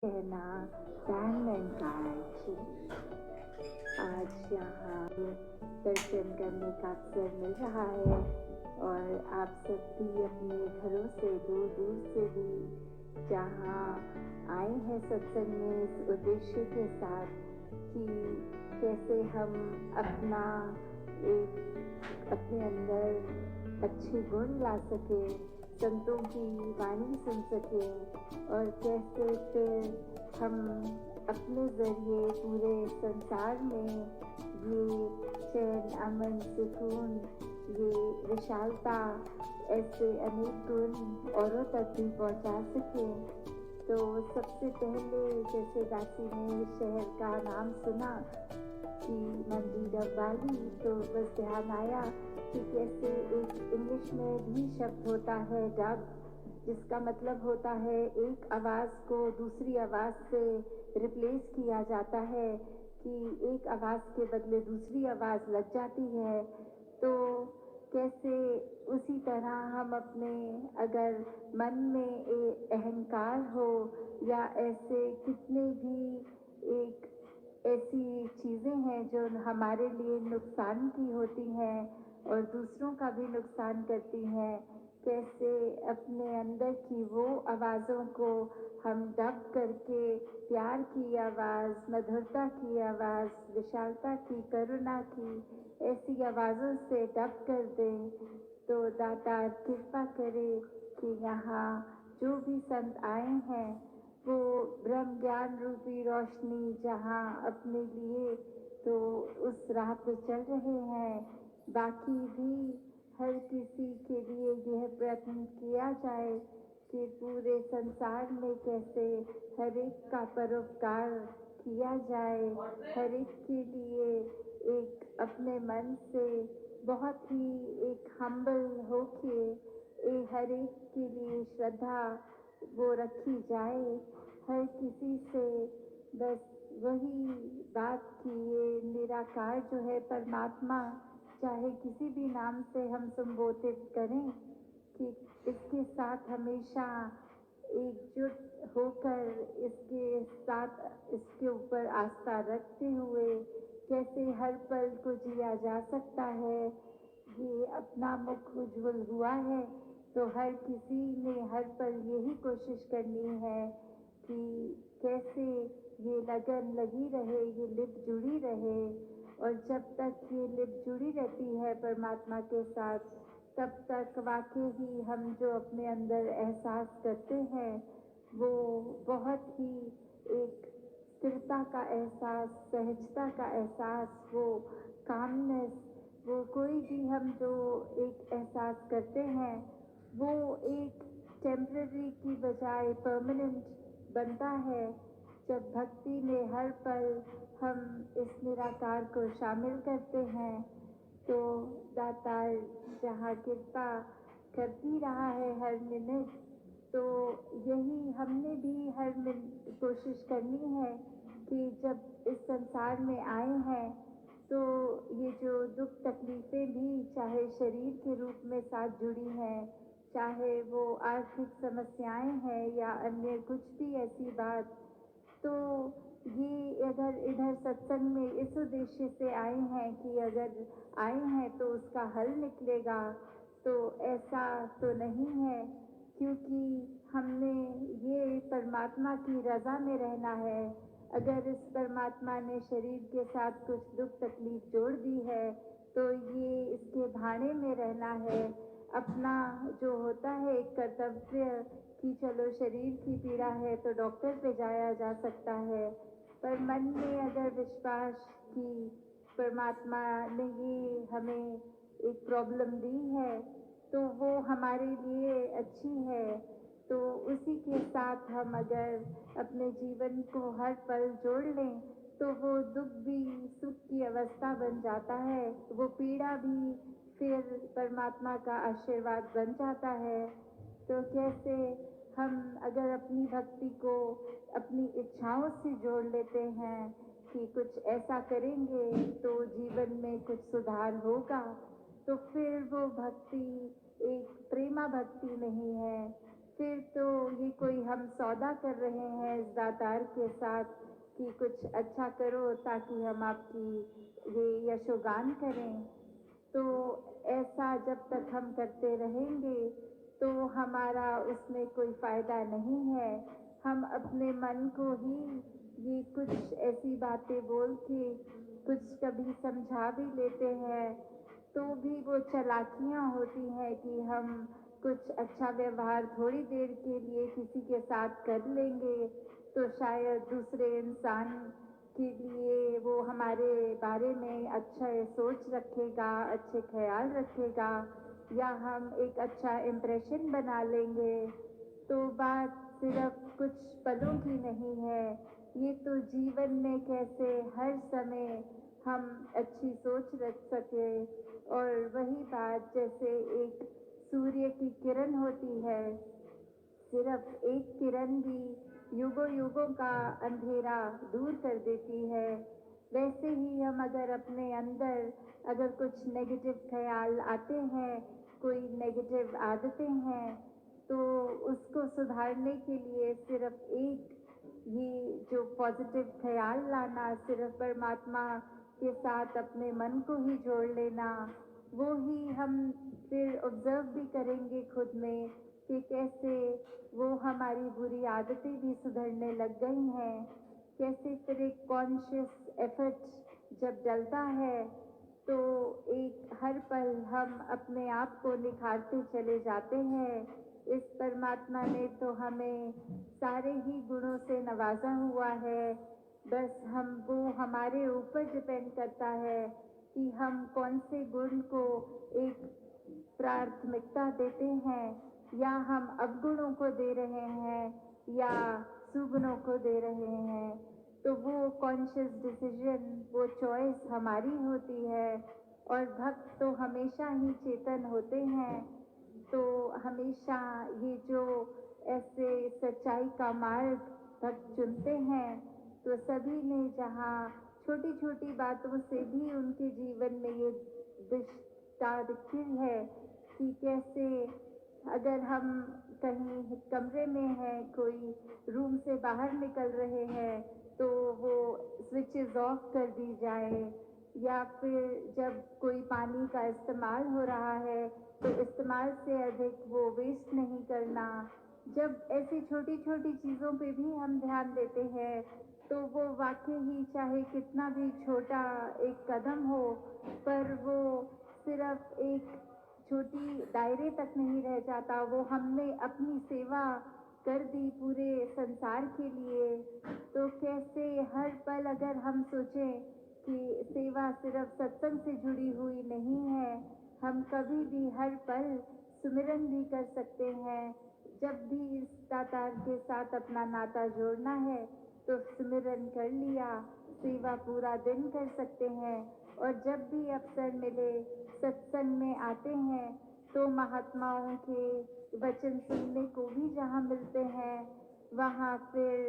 कहना ध्यान and guide. आज यहाँ दर्शन करने का अवसर मिल रहा है और आप सब भी अपने घरों से दूर दूर से भी जहाँ आए हैं सत्संग में इस उद्देश्य के साथ कि कैसे हम अपना अपने अंदर अच्छे गुण ला सके, संतों की वाणी सुन सके और कैसे फिर हम अपने जरिए पूरे संसार में ये चैन, अमन, सुकून, ये विशालता, ऐसे अनेक गुण औरों तक भी पहुंचा सके। तो सबसे पहले जैसे दासी ने शहर का नाम सुना कि मंदिर वाली, तो बस ध्यान आया कि कैसे एक इंग्लिश में भी शब्द होता है डब, जिसका मतलब होता है एक आवाज़ को दूसरी आवाज़ से रिप्लेस किया जाता है, कि एक आवाज़ के बदले दूसरी आवाज़ लग जाती है। तो कैसे उसी तरह हम अपने अगर मन में अहंकार हो या ऐसे कितने भी एक ऐसी चीज़ें हैं जो हमारे लिए नुकसान की होती हैं और दूसरों का भी नुकसान करती हैं, कैसे अपने अंदर की वो आवाज़ों को हम दब करके प्यार की आवाज़, मधुरता की आवाज़, विशालता की, करुणा की ऐसी आवाज़ों से दब कर दें। तो दाता कृपा करे कि यहाँ जो भी संत आए हैं वो ब्रह्म ज्ञान रूपी रोशनी जहाँ अपने लिए तो उस राह पर चल रहे हैं, बाकी भी हर किसी के लिए यह प्रयत्न किया जाए कि पूरे संसार में कैसे हर एक का परोपकार किया जाए, हर एक के लिए एक अपने मन से बहुत ही एक हम्बल होके हर एक के लिए श्रद्धा वो रखी जाए, हर किसी से बस वही बात की ये निराकार जो है परमात्मा, चाहे किसी भी नाम से हम संबोधित करें, कि इसके साथ हमेशा एकजुट होकर इसके साथ इसके ऊपर आस्था रखते हुए कैसे हर पल को जिया जा सकता है। ये अपना मुख उज्ज्वल हुआ है तो हर किसी ने हर पल यही कोशिश करनी है कि कैसे ये लगन लगी रहे, ये लिप जुड़ी रहे, और जब तक ये लिप जुड़ी रहती है परमात्मा के साथ, तब तक वाकई ही हम जो अपने अंदर एहसास करते हैं वो बहुत ही एक स्थिरता का एहसास, सहजता का एहसास, वो कामनेस, वो कोई भी हम जो एक एहसास करते हैं वो एक टेम्पररी की बजाय परमानेंट बनता है जब भक्ति में हर पल हम इस निराकार को शामिल करते हैं। तो दातार जहाँ कृपा करती रहा है हर मिनट, तो यही हमने भी हर मिनट कोशिश करनी है कि जब इस संसार में आए हैं तो ये जो दुख तकलीफ़ें भी चाहे शरीर के रूप में साथ जुड़ी हैं, चाहे वो आर्थिक समस्याएं हैं या अन्य कुछ भी ऐसी बात, तो ये अगर इधर सत्संग में इस उद्देश्य से आए हैं कि अगर आए हैं तो उसका हल निकलेगा, तो ऐसा तो नहीं है, क्योंकि हमने ये परमात्मा की रज़ा में रहना है। अगर इस परमात्मा ने शरीर के साथ कुछ दुख तकलीफ जोड़ दी है तो ये इसके भाने में रहना है। अपना जो होता है एक कर्तव्य कि चलो शरीर की पीड़ा है तो डॉक्टर पे जाया जा सकता है, पर मन में अगर विश्वास कि परमात्मा ने ये हमें एक प्रॉब्लम दी है तो वो हमारे लिए अच्छी है, तो उसी के साथ हम अगर अपने जीवन को हर पल जोड़ लें तो वो दुख भी सुख की अवस्था बन जाता है, वो पीड़ा भी फिर परमात्मा का आशीर्वाद बन जाता है। तो कैसे हम अगर अपनी भक्ति को अपनी इच्छाओं से जोड़ लेते हैं कि कुछ ऐसा करेंगे तो जीवन में कुछ सुधार होगा, तो फिर वो भक्ति एक प्रेमा भक्ति नहीं है, फिर तो ये कोई हम सौदा कर रहे हैं इस दातार के साथ कि कुछ अच्छा करो ताकि हम आपकी ये यशोगान करें। तो ऐसा जब तक हम करते रहेंगे तो हमारा उसमें कोई फ़ायदा नहीं है। हम अपने मन को ही ये कुछ ऐसी बातें बोल के कुछ कभी समझा भी लेते हैं, तो भी वो चालाकियाँ होती हैं कि हम कुछ अच्छा व्यवहार थोड़ी देर के लिए किसी के साथ कर लेंगे, तो शायद दूसरे इंसान के लिए वो हमारे बारे में अच्छा सोच रखेगा, अच्छे ख्याल रखेगा, या हम एक अच्छा इम्प्रेशन बना लेंगे। तो बात सिर्फ कुछ पलों की नहीं है, ये तो जीवन में कैसे हर समय हम अच्छी सोच रख सके। और वही बात जैसे एक सूर्य की किरण होती है, सिर्फ एक किरण भी युगों युगों का अंधेरा दूर कर देती है। वैसे ही हम अगर अपने अंदर अगर कुछ नेगेटिव ख्याल आते हैं, कोई नेगेटिव आदतें हैं, तो उसको सुधारने के लिए सिर्फ एक ये जो पॉजिटिव ख्याल लाना, सिर्फ परमात्मा के साथ अपने मन को ही जोड़ लेना, वो ही हम फिर ऑब्जर्व भी करेंगे खुद में कि कैसे वो हमारी बुरी आदतें भी सुधरने लग गई हैं। कैसे फिर एक कॉन्शियस एफर्ट जब डलता है तो एक हर पल हम अपने आप को निखारते चले जाते हैं। इस परमात्मा ने तो हमें सारे ही गुणों से नवाजा हुआ है, बस हम वो हमारे ऊपर डिपेंड करता है कि हम कौन से गुण को एक प्राथमिकता देते हैं, या हम अवगुणों को दे रहे हैं या सुगुणों को दे रहे हैं। तो वो कॉन्शियस डिसीजन, वो चॉइस हमारी होती है। और भक्त तो हमेशा ही चेतन होते हैं, तो हमेशा ये जो ऐसे सच्चाई का मार्ग भक्त चुनते हैं, तो सभी ने जहाँ छोटी छोटी बातों से भी उनके जीवन में ये दिशा दिखती है कि कैसे अगर हम कहीं कमरे में हैं, कोई रूम से बाहर निकल रहे हैं, तो वो स्विचेस ऑफ कर दी जाए, या फिर जब कोई पानी का इस्तेमाल हो रहा है तो इस्तेमाल से अधिक वो वेस्ट नहीं करना। जब ऐसी छोटी छोटी चीज़ों पे भी हम ध्यान देते हैं, तो वो वाकई ही चाहे कितना भी छोटा एक कदम हो, पर वो सिर्फ एक छोटी दायरे तक नहीं रह जाता, वो हमने अपनी सेवा कर दी पूरे संसार के लिए। तो कैसे हर पल अगर हम सोचें कि सेवा सिर्फ सत्संग से जुड़ी हुई नहीं है, हम कभी भी हर पल सुमिरन भी कर सकते हैं। जब भी इस दातार के साथ अपना नाता जोड़ना है तो सुमिरन कर लिया, सेवा पूरा दिन कर सकते हैं। और जब भी अवसर मिले सत्संग में आते हैं तो महात्माओं के वचन सुनने को भी जहाँ मिलते हैं, वहाँ फिर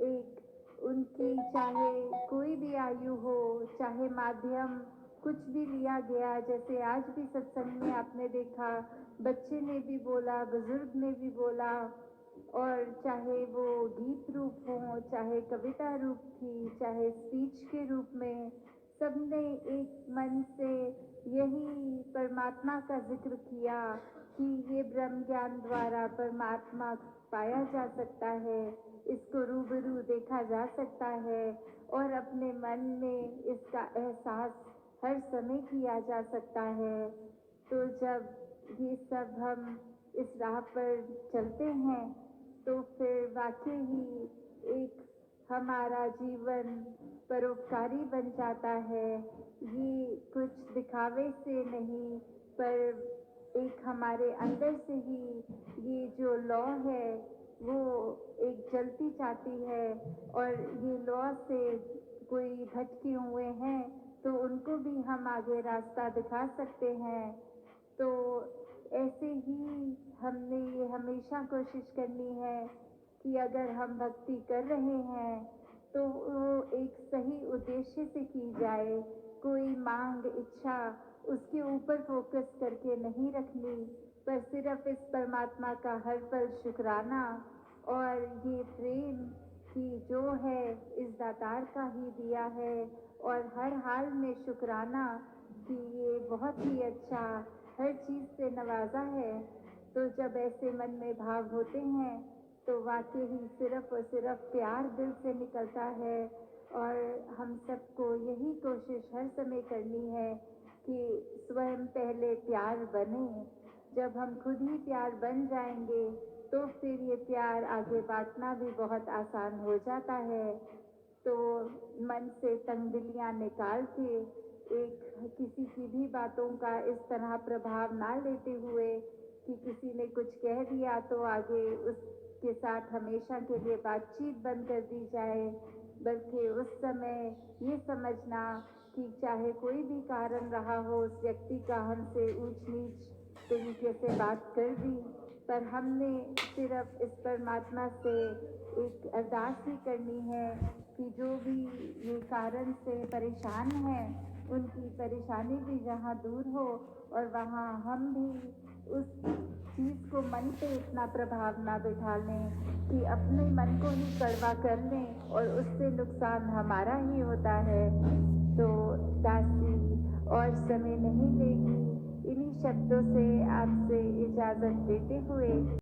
एक उनकी चाहे कोई भी आयु हो, चाहे माध्यम कुछ भी लिया गया, जैसे आज भी सत्संग में आपने देखा बच्चे ने भी बोला, बुजुर्ग ने भी बोला, और चाहे वो गीत रूप हो, चाहे कविता रूप थी, चाहे स्पीच के रूप में, सबने एक मन से यही परमात्मा का जिक्र किया कि ये ब्रह्म ज्ञान द्वारा परमात्मा पाया जा सकता है, इसको रूबरू देखा जा सकता है, और अपने मन में इसका एहसास हर समय किया जा सकता है। तो जब ये सब हम इस राह पर चलते हैं तो फिर वाकई ही एक हमारा जीवन परोपकारी बन जाता है। ये कुछ दिखावे से नहीं, पर एक हमारे अंदर से ही ये जो लॉ है वो एक जलती जाती है, और ये लॉ से कोई भटके हुए हैं तो उनको भी हम आगे रास्ता दिखा सकते हैं। तो ऐसे ही हमने ये हमेशा कोशिश करनी है कि अगर हम भक्ति कर रहे हैं तो वो एक सही उद्देश्य से की जाए, कोई मांग इच्छा उसके ऊपर फोकस करके नहीं रखनी, पर सिर्फ इस परमात्मा का हर पल शुक्राना और ये प्रेम कि जो है इस दातार का ही दिया है, और हर हाल में शुक्राना कि ये बहुत ही अच्छा हर चीज़ से नवाजा है। तो जब ऐसे मन में भाव होते हैं तो वाकई ही सिर्फ और सिर्फ प्यार दिल से निकलता है। और हम सबको यही कोशिश हर समय करनी है कि स्वयं पहले प्यार बने। जब हम खुद ही प्यार बन जाएंगे तो फिर ये प्यार आगे बांटना भी बहुत आसान हो जाता है। तो मन से तंगदिलियां निकाल के एक किसी की भी बातों का इस तरह प्रभाव ना लेते हुए कि किसी ने कुछ कह दिया तो आगे उसके साथ हमेशा के लिए बातचीत बंद कर दी जाए, बल्कि उस समय ये समझना कि चाहे कोई भी कारण रहा हो उस व्यक्ति का हमसे ऊंच नीच तरीके से बात कर दी, पर हमने सिर्फ इस परमात्मा से एक अरदास ही करनी है कि जो भी ये कारण से परेशान हैं उनकी परेशानी भी जहाँ दूर हो, और वहाँ हम भी उस चीज़ को मन पे इतना प्रभाव ना बिठा लें कि अपने मन को ही कड़वा कर लें और उससे नुकसान हमारा ही होता है। तो दासी और समय नहीं लेगी, इन्हीं शब्दों से आपसे इजाज़त देते हुए